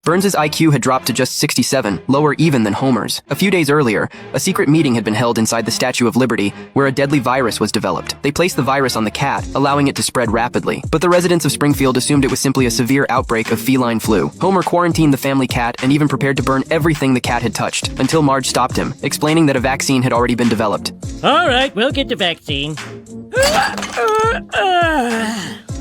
Burns's IQ had dropped to just 67, lower even than Homer's. A few days earlier, a secret meeting had been held inside the Statue of Liberty, where a deadly virus was developed. They placed the virus on the cat, allowing it to spread rapidly. But the residents of Springfield assumed it was simply a severe outbreak of feline flu. Homer quarantined the family cat and even prepared to burn everything the cat had touched, until Marge stopped him, explaining that a vaccine had already been developed. All right, we'll get the vaccine.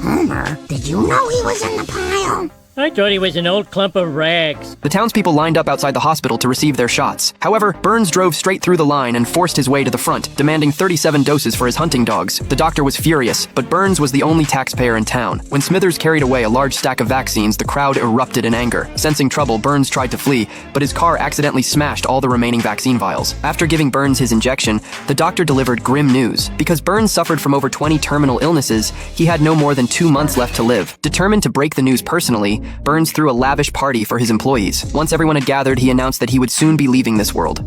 Homer, did you know he was in the pile? I thought he was an old clump of rags. The townspeople lined up outside the hospital to receive their shots. However, Burns drove straight through the line and forced his way to the front, demanding 37 doses for his hunting dogs. The doctor was furious, but Burns was the only taxpayer in town. When Smithers carried away a large stack of vaccines, the crowd erupted in anger. Sensing trouble, Burns tried to flee, but his car accidentally smashed all the remaining vaccine vials. After giving Burns his injection, the doctor delivered grim news. Because Burns suffered from over 20 terminal illnesses, he had no more than 2 months left to live. Determined to break the news personally, Burns threw a lavish party for his employees. Once everyone had gathered, he announced that he would soon be leaving this world.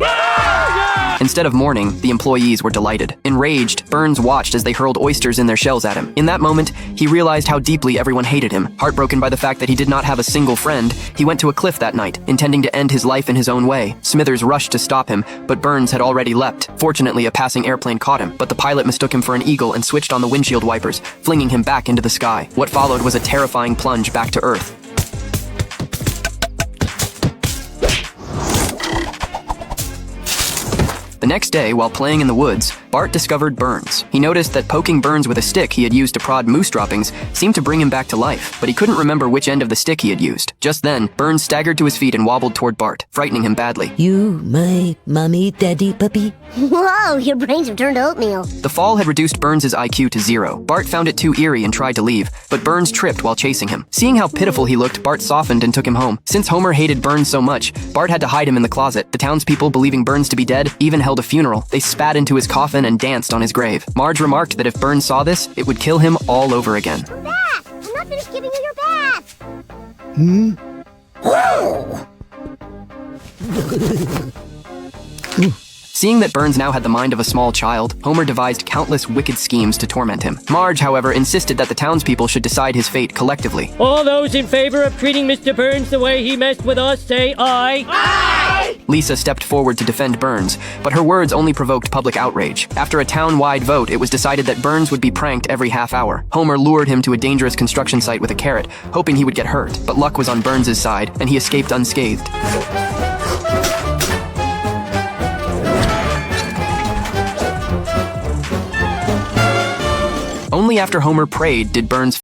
Instead of mourning, the employees were delighted. Enraged, Burns watched as they hurled oysters in their shells at him. In that moment, he realized how deeply everyone hated him. Heartbroken by the fact that he did not have a single friend, he went to a cliff that night, intending to end his life in his own way. Smithers rushed to stop him, but Burns had already leapt. Fortunately, a passing airplane caught him, but the pilot mistook him for an eagle and switched on the windshield wipers, flinging him back into the sky. What followed was a terrifying plunge back to Earth. The next day, while playing in the woods, Bart discovered Burns. He noticed that poking Burns with a stick he had used to prod moose droppings seemed to bring him back to life, but he couldn't remember which end of the stick he had used. Just then, Burns staggered to his feet and wobbled toward Bart, frightening him badly. You my mommy, daddy, puppy? Whoa, your brains have turned to oatmeal. The fall had reduced Burns' IQ to 0. Bart found it too eerie and tried to leave, but Burns tripped while chasing him. Seeing how pitiful he looked, Bart softened and took him home. Since Homer hated Burns so much, Bart had to hide him in the closet. The townspeople, believing Burns to be dead, even held a funeral. They spat into his coffin and danced on his grave. Marge remarked that if Burns saw this, it would kill him all over again. Your bath! I'm not finished giving you your bath! Seeing that Burns now had the mind of a small child, Homer devised countless wicked schemes to torment him. Marge, however, insisted that the townspeople should decide his fate collectively. All those in favor of treating Mr. Burns the way he messed with us, say aye. Aye! Lisa stepped forward to defend Burns, but her words only provoked public outrage. After a town-wide vote, it was decided that Burns would be pranked every half hour. Homer lured him to a dangerous construction site with a carrot, hoping he would get hurt, but luck was on Burns' side, and he escaped unscathed. Only after Homer prayed did Burns